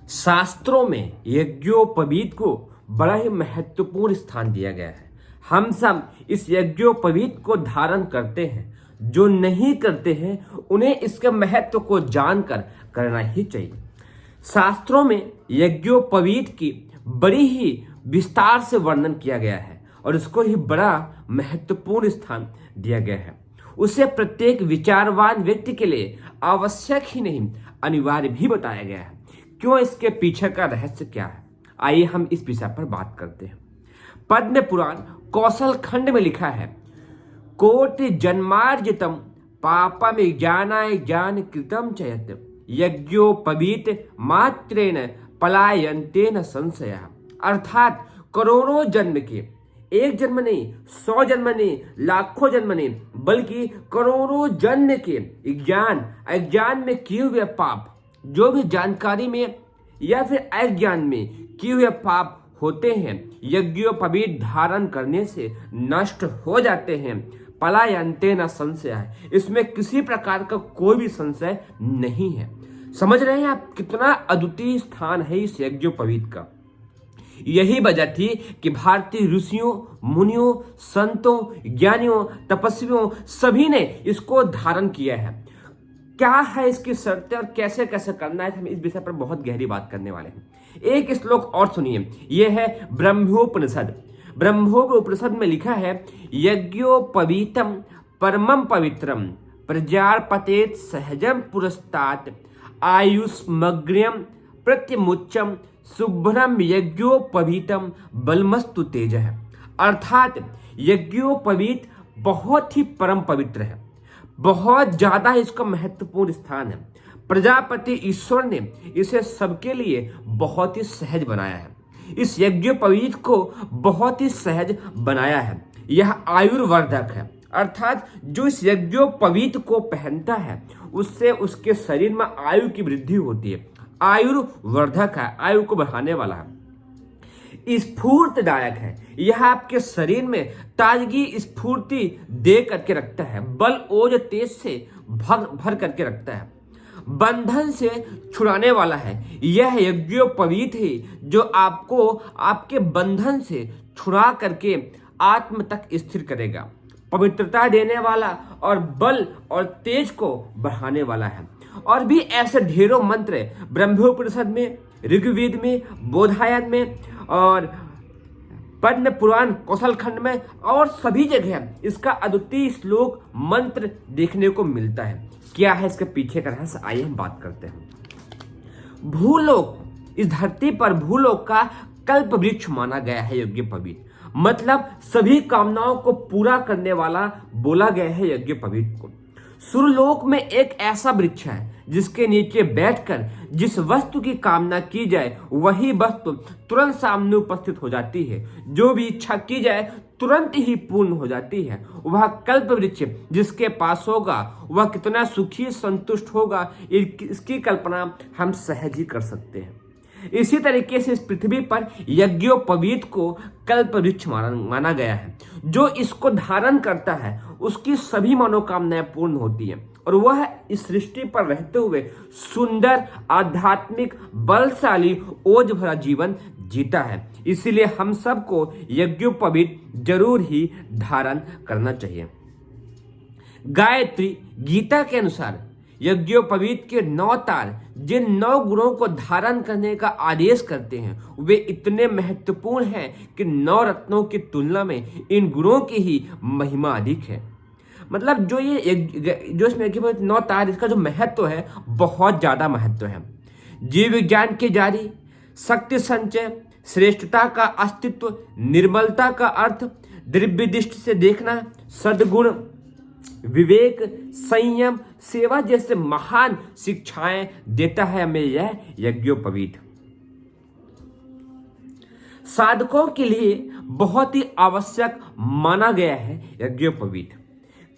शास्त्रों में यज्ञोपवीत को बड़ा ही महत्वपूर्ण स्थान दिया गया है। हम सब इस यज्ञोपवीत को धारण करते हैं। जो नहीं करते हैं उन्हें इसके महत्व को जानकर करना ही चाहिए। शास्त्रों में यज्ञोपवीत की बड़ी ही विस्तार से वर्णन किया गया है और इसको ही बड़ा महत्वपूर्ण स्थान दिया गया है। उसे प्रत्येक विचारवान व्यक्ति के लिए आवश्यक ही नहीं अनिवार्य भी बताया गया है। क्यों, इसके पीछे का रहस्य क्या है, आइए हम इस विषय पर बात करते हैं। पद्म पुराण कौशल खंड में लिखा है, कोटि जन्मार्जितम पापम ज्ञानाय ज्ञान कृतम चयत यज्ञोपवीत मात्रेण पलायन्तेन संशय। अर्थात करोड़ों जन्म के, एक जन्म नहीं, 100 जन्म नहीं, लाखों जन्म नहीं, बल्कि करोड़ों जन्म के ज्ञान अज्ञान में किए हुए पाप, जो भी जानकारी में या फिर अज्ञान में किए हुए पाप होते हैं, यज्ञोपवीत धारण करने से नष्ट हो जाते हैं। पलायन्तेन संशय, इसमें किसी प्रकार का कोई भी संशय नहीं है। समझ रहे हैं आप कितना अद्वितीय स्थान है इस यज्ञोपवीत का। यही वजह थी कि भारतीय ऋषियों, मुनियों, संतों, ज्ञानियों, तपस्वियों सभी ने इसको धारण किया है। क्या है इसकी शर्तें और कैसे कैसे करना है, हम इस विषय पर बहुत गहरी बात करने वाले हैं। एक श्लोक और सुनिए, यह है ब्रह्मोपनिषद। ब्रह्मोपनिषद में लिखा है, यज्ञोपवीतम परमं पवित्रम प्रजापतेत सहजम पुरस्तात आयुष्मग्र्यम प्रत्यमुच्चम शुभ्रम यज्ञोपवीतम बलमस्तु तेज है। अर्थात यज्ञोपवीत बहुत ही परम पवित्र है, बहुत ज्यादा इसका महत्वपूर्ण स्थान है। प्रजापति ईश्वर ने इसे सबके लिए बहुत ही सहज बनाया है। इस यज्ञोपवीत को बहुत ही सहज बनाया है। यह आयुर्वर्धक है, अर्थात जो इस यज्ञोपवीत को पहनता है उससे उसके शरीर में आयु की वृद्धि होती है। आयुर्वर्धक है, आयु को बढ़ाने वाला है। स्फूर्तिदायक है, यह आपके शरीर में ताजगी स्फूर्ति दे करके रखता है, बल ओज तेज से भर करके रखता है। बंधन से छुड़ाने वाला है। यह यज्ञोपवीत है जो आपको आपके बंधन से छुड़ा करके आत्म तक स्थिर करेगा, पवित्रता देने वाला और बल और तेज को बढ़ाने वाला है। और भी ऐसे ढेरों मंत्र ब्रह्मोपनिषद में, ऋग्वेद में, बोधायन में और पद्म पुराण कौशल खंड में और सभी जगह इसका अद्वितीय श्लोक मंत्र देखने को मिलता है। क्या है इसके पीछे का रहस्य, आइए हम बात करते हैं। भूलोक, इस धरती पर भूलोक का कल्प वृक्ष माना गया है यज्ञोपवीत। मतलब सभी कामनाओं को पूरा करने वाला बोला गया है यज्ञोपवीत को। सुरलोक में एक ऐसा वृक्ष है जिसके नीचे बैठकर जिस वस्तु की कामना की जाए वही वस्तु तुरंत सामने उपस्थित हो जाती है। जो भी इच्छा की जाए तुरंत ही पूर्ण हो जाती है। वह कल्प वृक्ष जिसके पास होगा वह कितना सुखी संतुष्ट होगा, इसकी कल्पना हम सहज ही कर सकते हैं। इसी तरीके से इस पृथ्वी पर यज्ञोपवीत को कल्प वृक्ष माना गया है। जो इसको धारण करता है उसकी सभी मनोकामनाएं पूर्ण होती हैं और वह इस सृष्टि पर रहते हुए सुंदर, आध्यात्मिक, बलशाली, ओज भरा जीवन जीता है। इसीलिए हम सबको यज्ञोपवीत जरूर ही धारण करना चाहिए। गायत्री गीता के अनुसार यज्ञोपवीत के 9 तार जिन 9 गुणों को धारण करने का आदेश करते हैं वे इतने महत्वपूर्ण हैं कि 9 रत्नों की तुलना में इन गुणों की ही महिमा अधिक है। मतलब जो इसमें यज्ञोपवीत 9 तार, इसका जो महत्व है बहुत ज्यादा महत्व है। जीव विज्ञान के जारी, शक्ति संचय, श्रेष्ठता का अस्तित्व, निर्मलता का अर्थ, दिव्य दृष्टि से देखना, सद्गुण, विवेक, संयम, सेवा जैसे महान शिक्षाएं देता है हमें यह यज्ञोपवीत। साधकों के लिए बहुत ही आवश्यक माना गया है यज्ञोपवीत।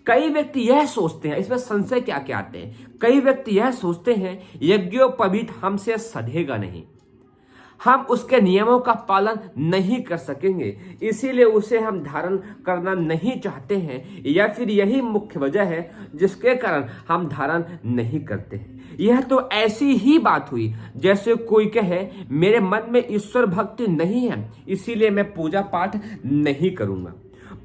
कई व्यक्ति यह सोचते हैं, इसमें संशय क्या क्या आते हैं, कई व्यक्ति यह सोचते हैं यज्ञोपवीत हमसे सधेगा नहीं, हम उसके नियमों का पालन नहीं कर सकेंगे, इसीलिए उसे हम धारण करना नहीं चाहते हैं, या फिर यही मुख्य वजह है जिसके कारण हम धारण नहीं करते हैं। यह तो ऐसी ही बात हुई जैसे कोई कहे मेरे मन में ईश्वर भक्ति नहीं है, इसीलिए मैं पूजा पाठ नहीं करूंगा।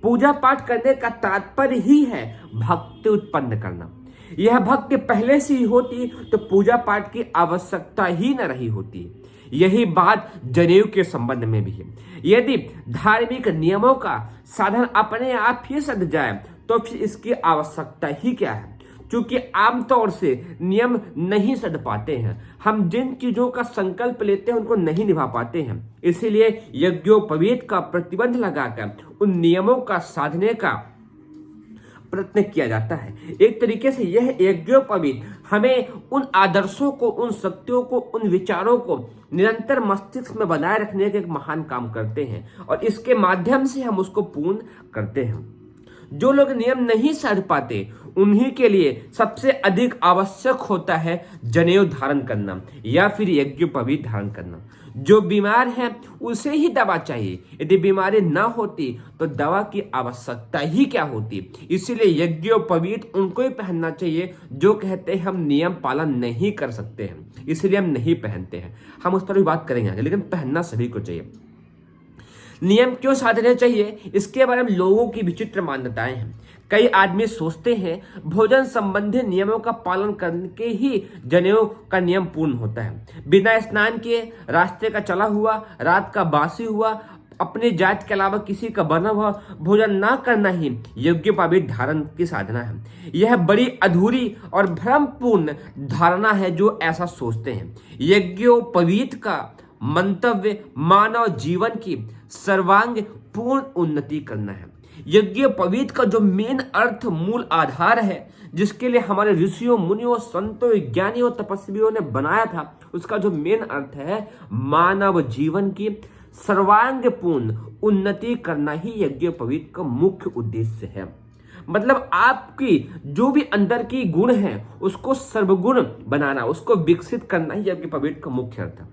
पूजा पाठ करने का तात्पर्य ही है भक्ति उत्पन्न करना। यह भक्ति पहले से ही होती तो पूजा पाठ की आवश्यकता ही न रही होती। यही बात जनेऊ के संबंध में भी है। यदि धार्मिक नियमों का साधन अपने आप ही सध जाए तो फिर इसकी आवश्यकता ही क्या है, क्योंकि आमतौर से नियम नहीं सध पाते हैं। हम जिन चीजों का संकल्प लेते हैं उनको नहीं निभा पाते हैं, इसीलिए यज्ञोपवीत का प्रतिबंध लगाकर उन नियमों का साधने का प्रयत्न किया जाता है। एक तरीके से यह यज्ञोपवीत हमें उन आदर्शों को, उन शक्तियों को, उन विचारों को निरंतर मस्तिष्क में बनाए रखने के एक महान काम करते हैं और इसके माध्यम से हम उसको पूर्ण करते हैं। जो लोग नियम नहीं साध पाते उन्हीं के लिए सबसे अधिक आवश्यक होता है जनेऊ धारण करना या फिर यज्ञोपवीत धारण करना। जो बीमार है उसे ही दवा चाहिए, यदि बीमारी ना होती तो दवा की आवश्यकता ही क्या होती। इसीलिए यज्ञोपवीत उनको ही पहनना चाहिए जो कहते हैं हम नियम पालन नहीं कर सकते हैं, इसलिए हम नहीं पहनते हैं। हम उस पर भी बात करेंगे आगे, लेकिन पहनना सभी को चाहिए। नियम क्यों साधने चाहिए, इसके बारे में लोगों की विचित्र मान्यताएं हैं। कई आदमी सोचते हैं भोजन संबंधी नियमों का पालन करके ही जनेऊ का नियम पूर्ण होता है। बिना स्नान किए रास्ते का चला हुआ, रात का बासी हुआ, अपनी जात के अलावा किसी का बना हुआ भोजन ना करना ही यज्ञोपवीत धारण की साधना है। यह बड़ी अधूरी और भ्रमपूर्ण धारणा है जो ऐसा सोचते हैं। यज्ञोपवीत का मंतव्य मानव जीवन की सर्वांग पूर्ण उन्नति करना है। यज्ञोपवीत का जो मेन अर्थ, मूल आधार है जिसके लिए हमारे ऋषियों, मुनियों, संतों, ज्ञानियों, तपस्वियों ने बनाया था, उसका जो मेन अर्थ है मानव जीवन की सर्वांग पूर्ण उन्नति करना ही यज्ञोपवीत का मुख्य उद्देश्य है। मतलब आपकी जो भी अंदर की गुण है उसको सर्वगुण बनाना, उसको विकसित करना ही यज्ञोपवीत का मुख्य अर्थ है।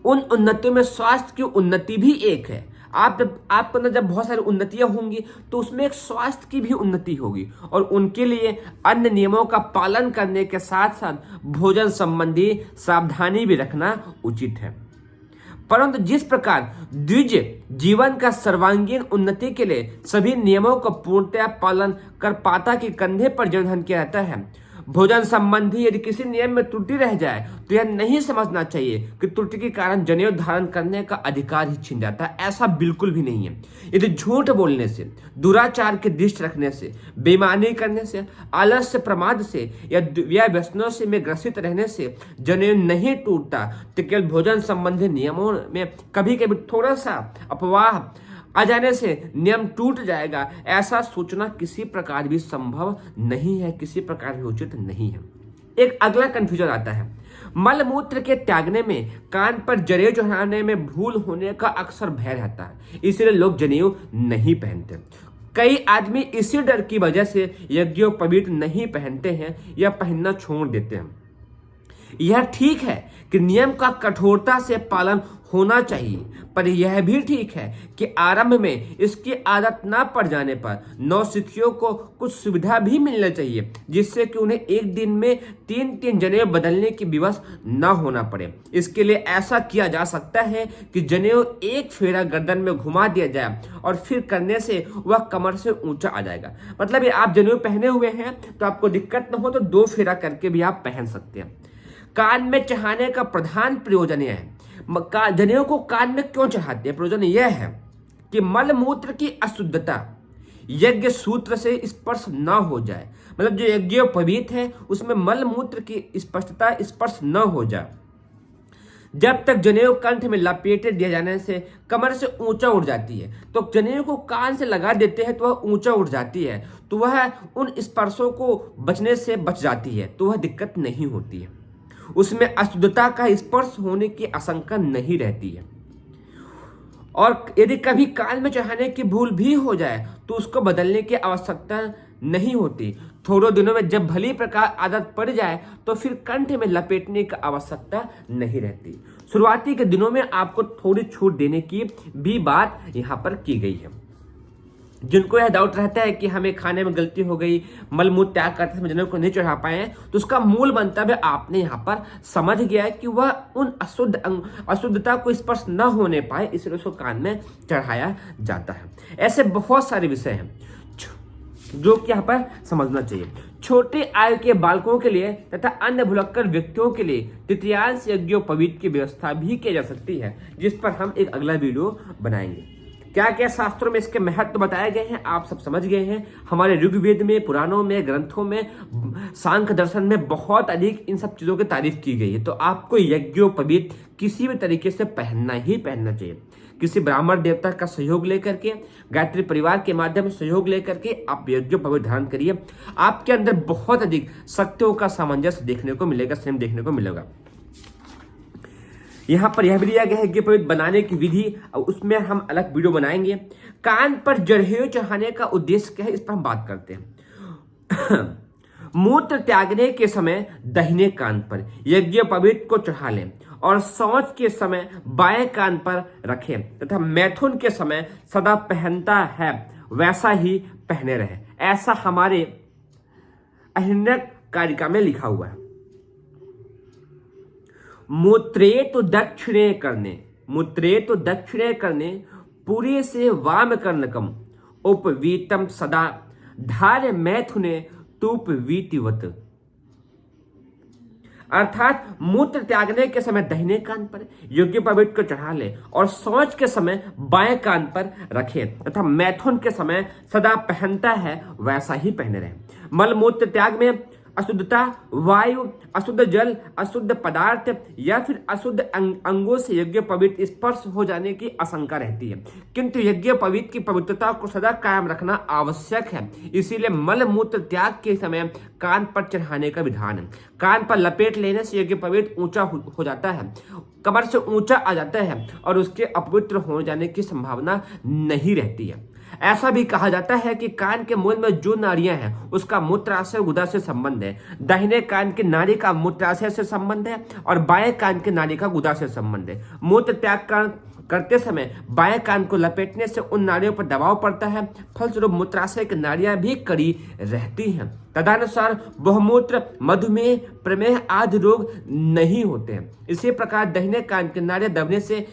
उन उन्नतियों में स्वास्थ्य की उन्नति भी एक है। आपके अंदर जब बहुत सारी उन्नतियां होंगी तो उसमें एक स्वास्थ्य की भी उन्नति होगी और उनके लिए अन्य नियमों का पालन करने के साथ साथ भोजन संबंधी सावधानी भी रखना उचित है। परंतु जिस प्रकार द्विज जीवन का सर्वांगीण उन्नति के लिए सभी नियमों का पूर्णतया पालन कर पाता कि कंधे पर जन किया जाता है, भोजन संबंधी यदि किसी नियम में त्रुटि रह जाए तो यह नहीं समझना चाहिए कि त्रुटि के कारण जनेऊ धारण करने का अधिकार ही छिन जाता है। ऐसा बिल्कुल भी नहीं है। यदि झूठ बोलने से, दुराचार के दृष्टि रखने से, बेईमानी करने से, आलस्य प्रमाद से या व्यसनों से में ग्रसित रहने से जनेऊ नहीं टूटता तो केवल भोजन संबंधी नियमों में कभी कभी थोड़ा सा अपवाह आ जाने से नियम टूट जाएगा, ऐसा सोचना किसी प्रकार भी संभव नहीं है, किसी प्रकार भी उचित नहीं है। एक अगला कंफ्यूजन आता है, मल मूत्र के त्यागने में कान पर जनेऊ चढ़ाने में भूल होने का अक्सर भय रहता है, इसलिए लोग जनेऊ नहीं पहनते। कई आदमी इसी डर की वजह से यज्ञोपवीत नहीं पहनते हैं या पहनना छोड़ देते हैं। यह ठीक है कि नियम का कठोरता से पालन होना चाहिए, पर यह भी ठीक है कि आरंभ में इसकी आदत ना पड़ जाने पर नौसिखियों को कुछ सुविधा भी मिलना चाहिए, जिससे कि उन्हें एक दिन में 3-3 जनेऊ बदलने की विवश न होना पड़े। इसके लिए ऐसा किया जा सकता है कि जनेऊ एक फेरा गर्दन में घुमा दिया जाए और फिर करने से वह कमर से ऊंचा आ जाएगा। मतलब ये आप जनेऊ पहने हुए हैं तो आपको दिक्कत न हो तो 2 फेरा करके भी आप पहन सकते हैं। कान में चढ़ाने का प्रधान प्रयोजन यह है, जनेऊ को कान में क्यों चढ़ाते हैं, प्रयोजन यह है कि मल मूत्र की अशुद्धता यज्ञ सूत्र से स्पर्श न हो जाए। मतलब जो यज्ञोपवीत है उसमें मल मूत्र की स्पष्टता स्पर्श न हो जाए। जब तक जनेऊ कंठ में लपेटे दिए जाने से कमर से ऊंचा उठ जाती है, तो जनेऊ को कान से लगा देते हैं तो वह ऊंचा उठ जाती है, तो वह उन स्पर्शों को बचने से बच जाती है, तो वह दिक्कत नहीं होती है। उसमें अशुद्धता का स्पर्श होने की आशंका नहीं रहती है। और यदि कभी कान में चढ़ाने की भूल भी हो जाए तो उसको बदलने की आवश्यकता नहीं होती, थोड़े दिनों में जब भली प्रकार आदत पड़ जाए तो फिर कंठ में लपेटने की आवश्यकता नहीं रहती। शुरुआती के दिनों में आपको थोड़ी छूट देने की भी बात यहाँ पर की गई है। जिनको यह डाउट रहता है कि हमें खाने में गलती हो गई, मलमूत्र त्याग करते समय जनों को नहीं चढ़ा पाए, तो उसका मूल मंतव्य आपने यहाँ पर समझ गया है कि वह उन अशुद्धता को स्पर्श न होने पाए, इसलिए उसको कान में चढ़ाया जाता है। ऐसे बहुत सारे विषय हैं जो कि यहाँ पर समझना चाहिए। छोटे आयु के बालकों के लिए तथा अन्य भुलक्कड़ व्यक्तियों के लिए तृतीयांश यज्ञोपवीत की व्यवस्था भी की जा सकती है, जिस पर हम एक अगला वीडियो बनाएंगे। क्या क्या शास्त्रों में इसके महत्व बताए गए हैं आप सब समझ गए हैं। हमारे ऋग्वेद में, पुराणों में, ग्रंथों में, सांख्य दर्शन में बहुत अधिक इन सब चीजों की तारीफ की गई है। तो आपको यज्ञोपवीत किसी भी तरीके से पहनना ही पहनना चाहिए। किसी ब्राह्मण देवता का सहयोग लेकर के, गायत्री परिवार के माध्यम से सहयोग लेकर के आप यज्ञोपवीत धारण करिए। आपके अंदर बहुत अधिक शक्तियों का सामंजस्य देखने को मिलेगा, स्वयं देखने को मिलेगा। यहाँ पर यह भी दिया गया है यज्ञोपवीत बनाने की विधि, उसमें हम अलग वीडियो बनाएंगे। कान पर जनेऊ चढ़ाने का उद्देश्य क्या है, इस पर हम बात करते हैं। मूत्र त्यागने के समय दाहिने कान पर यज्ञोपवीत को चढ़ा लें और शौच के समय बाएं कान पर रखें तथा मैथुन के समय सदा पहनता है वैसा ही पहने रहे। ऐसा हमारे अहिन्यक कारिका में लिखा हुआ है। मूत्रे तो दक्षिणे करने पूरे से वाम कर्णकम उपवीतम सदा धार्य मैथुने तूपवीतिवत। अर्थात मूत्र त्यागने के समय दाहिने कान पर यज्ञोपवीत को चढ़ा ले और शौच के समय बाएं कान पर रखे तथा मैथुन के समय सदा पहनता है वैसा ही पहने रहे। मल मूत्र त्याग में अशुद्धता, वायु, अशुद्ध जल, अशुद्ध पदार्थ या फिर अशुद्ध अंगों से यज्ञोपवीत स्पर्श हो जाने की आशंका रहती है, किंतु यज्ञोपवीत की पवित्रता को सदा कायम रखना आवश्यक है। इसीलिए मल मूत्र त्याग के समय कान पर चढ़ाने का विधान है। कान पर लपेट लेने से यज्ञोपवीत ऊंचा हो जाता है, कमर से ऊंचा आ जाता है और उसके अपवित्र हो जाने की संभावना नहीं रहती है। ऐसा भी कहा जाता है कि कान के मूल में जो नाड़ियां हैं उसका मूत्राशय गुदा से संबंध है। दाहिने कान की नाड़ी का मूत्राशय से संबंध है और बाएं कान की नाड़ी का गुदा से संबंध है। मूत्र त्याग करते समय बाएं कान को लपेटने से उन नाड़ियों पर दबाव पड़ता है, फलस्वरूप मूत्राशय की नाड़ियां भी कड़ी रहती हैं। तदनुसार बहुमूत्र, मधुमेह, प्रमेह आदि रोग नहीं होते हैं। इसी प्रकार दाहिने कान की नाड़ियां दबने से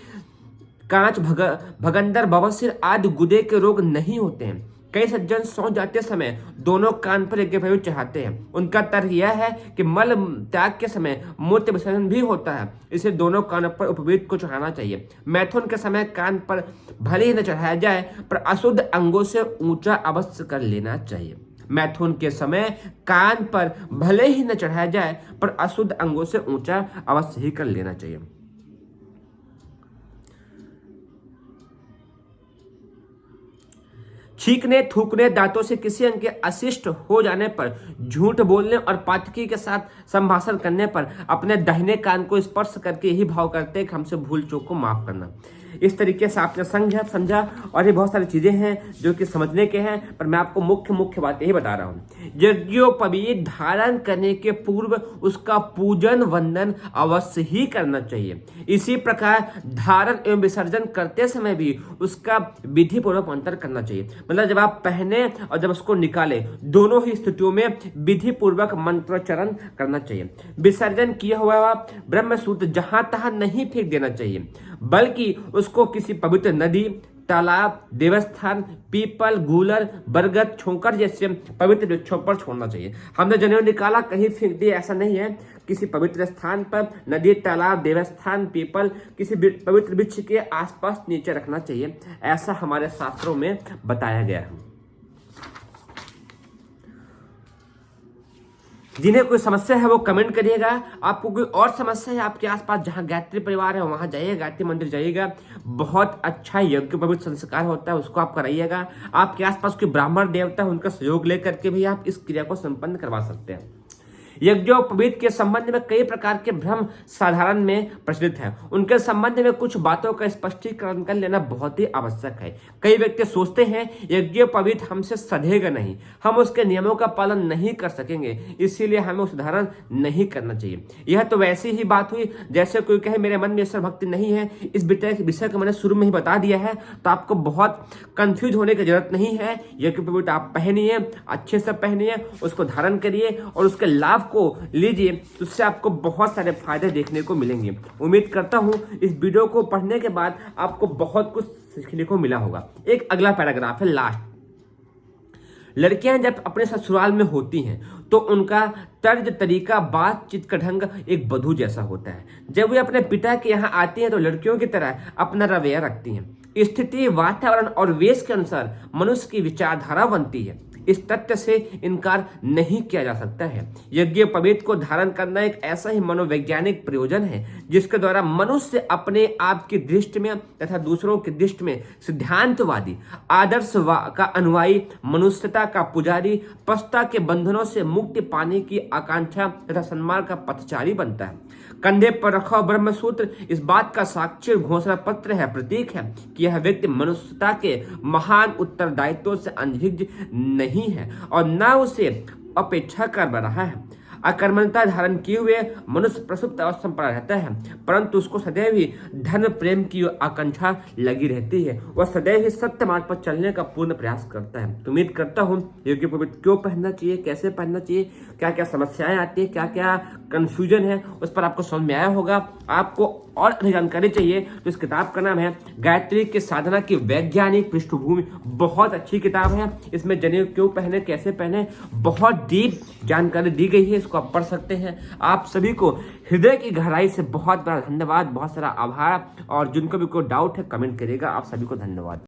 कांच, भगंदर, बवासीर आदि गुदे के रोग नहीं होते हैं। कई सज्जन सौ जाते समय दोनों कान पर यज्ञोपवीत चढ़ाते हैं। उनका तर्क यह है कि मल त्याग के समय मूत्र विसर्जन भी होता है, इसे दोनों कानों पर उपवीत को चढ़ाना चाहिए। मैथुन के समय कान पर भले ही न चढ़ाया जाए पर अशुद्ध अंगों से ऊंचा अवश्य कर लेना चाहिए। मैथुन के समय कान पर भले ही न चढ़ाया जाए पर अशुद्ध अंगों से ऊंचा अवश्य ही कर लेना चाहिए। छींकने, थूकने, दांतों से किसी अंग के अशिष्ट हो जाने पर, झूठ बोलने और पातकी के साथ संभाषण करने पर अपने दाहिने कान को स्पर्श करके यही भाव करते हैं कि हमसे भूल चूक को माफ करना। इस तरीके से आपने समझा और ये बहुत सारी चीजें हैं जो कि समझने के हैं, पर मैं आपको मुख्य बातें ही बता रहा हूँ। यज्ञोपवीत धारण करने के पूर्व उसका पूजन वंदन अवश्य ही करना चाहिए। इसी प्रकार धारण एवं विसर्जन करते समय भी उसका विधि पूर्वक अंतर करना चाहिए। मतलब जब आप पहने और जब उसको निकाले, दोनों ही स्थितियों में विधि पूर्वक मंत्रोच्चारण करना चाहिए। विसर्जन किया हुआ ब्रह्मसूत्र जहां तहां नहीं फेंक देना चाहिए, बल्कि उसको किसी पवित्र नदी, तालाब, देवस्थान, पीपल, गूलर, बरगद, छोकर जैसे पवित्र वृक्षों पर छोड़ना चाहिए। हमने जनेऊ निकाला कहीं फेंक दिया, ऐसा नहीं है। किसी पवित्र स्थान पर, नदी, तालाब, देवस्थान, पीपल, किसी पवित्र वृक्ष के आसपास नीचे रखना चाहिए, ऐसा हमारे शास्त्रों में बताया गया है। जिन्हें कोई समस्या है वो कमेंट करिएगा। आपको कोई और समस्या है आपके आसपास, जहां गायत्री परिवार है वहां जाइए, गायत्री मंदिर जाइएगा, बहुत अच्छा यज्ञोपवीत संस्कार होता है, उसको आप कराइएगा। आपके आसपास कोई ब्राह्मण देवता है, उनका सहयोग लेकर के भी आप इस क्रिया को संपन्न करवा सकते हैं। यज्ञोपवीत के संबंध में कई प्रकार के भ्रम साधारण में प्रचलित है। उनके संबंध में कुछ बातों का स्पष्टीकरण कर लेना बहुत ही आवश्यक है। कई व्यक्ति सोचते हैं यज्ञोपवीत हमसे सधेगा नहीं, हम उसके नियमों का पालन नहीं कर सकेंगे, इसीलिए हमें उसे धारण नहीं करना चाहिए। यह तो वैसी ही बात हुई जैसे कोई कहे मेरे मन में ईश्वर भक्ति नहीं है। इस विषय को मैंने शुरू में ही बता दिया है, तो आपको बहुत कंफ्यूज होने की जरूरत नहीं है। यज्ञोपवीत आप पहनिए, अच्छे से पहनिए, उसको धारण करिए और उसके लाभ को लीजिए, तो उससे आपको बहुत सारे फायदे देखने को मिलेंगे। उम्मीद करता हूं इस वीडियो को पढ़ने के बाद आपको बहुत कुछ सीखने को मिला होगा। एक अगला पैराग्राफ है लास्ट। लड़कियां जब अपने ससुराल में होती हैं तो उनका तर्ज तरीका बातचीत का ढंग एक बधू जैसा होता है। जब वे अपने पिता के यहाँ आती हैं तो लड़कियों की तरह अपना रवैया रखती हैं। स्थिति, वातावरण और वेश के अनुसार मनुष्य की विचारधारा बनती है। इस तथ्य से इनकार नहीं किया जा सकता है। यज्ञोपवीत को धारण करना एक ऐसा ही मनोवैज्ञानिक प्रयोजन है जिसके द्वारा मनुष्य अपने आप की दृष्टि में तथा दूसरों की दृष्टि में सिद्धांतवादी, आदर्श का अनुयायी, मनुष्यता का पुजारी, पशुता के बंधनों से मुक्ति पाने की आकांक्षा तथा सम्मान का पथचारी बनता है। कंधे पर रखा हुआ ब्रह्मसूत्र इस बात का साक्षी घोषणा पत्र है, प्रतीक है कि यह व्यक्ति मनुष्यता के महान उत्तरदायित्वों से अनभिज्ञ नहीं है और न उसे अपेक्षा कर रहा है। अकर्मण्यता धारण किए हुए मनुष्य प्रसुप्त अवस्था में पड़ा रहता है, परंतु उसको सदैव ही धर्म प्रेम की आकांक्षा लगी रहती है। वह सदैव ही सत्य मार्ग पर चलने का पूर्ण प्रयास करता है। तो उम्मीद करता हूँ यज्ञोपवीत क्यों पहनना चाहिए, कैसे पहनना चाहिए, क्या क्या समस्याएं आती है, क्या क्या कंफ्यूजन है, उस पर आपको समझ में आया होगा। आपको और अधिक जानकारी चाहिए तो इस किताब का नाम है गायत्री की साधना की वैज्ञानिक पृष्ठभूमि। बहुत अच्छी किताब है। इसमें जनेऊ क्यों पहने, कैसे पहने, बहुत डीप जानकारी दी गई है। इसको आप पढ़ सकते हैं। आप सभी को हृदय की गहराई से बहुत बड़ा धन्यवाद, बहुत सारा आभार। और जिनको भी कोई डाउट है कमेंट करिएगा। आप सभी को धन्यवाद।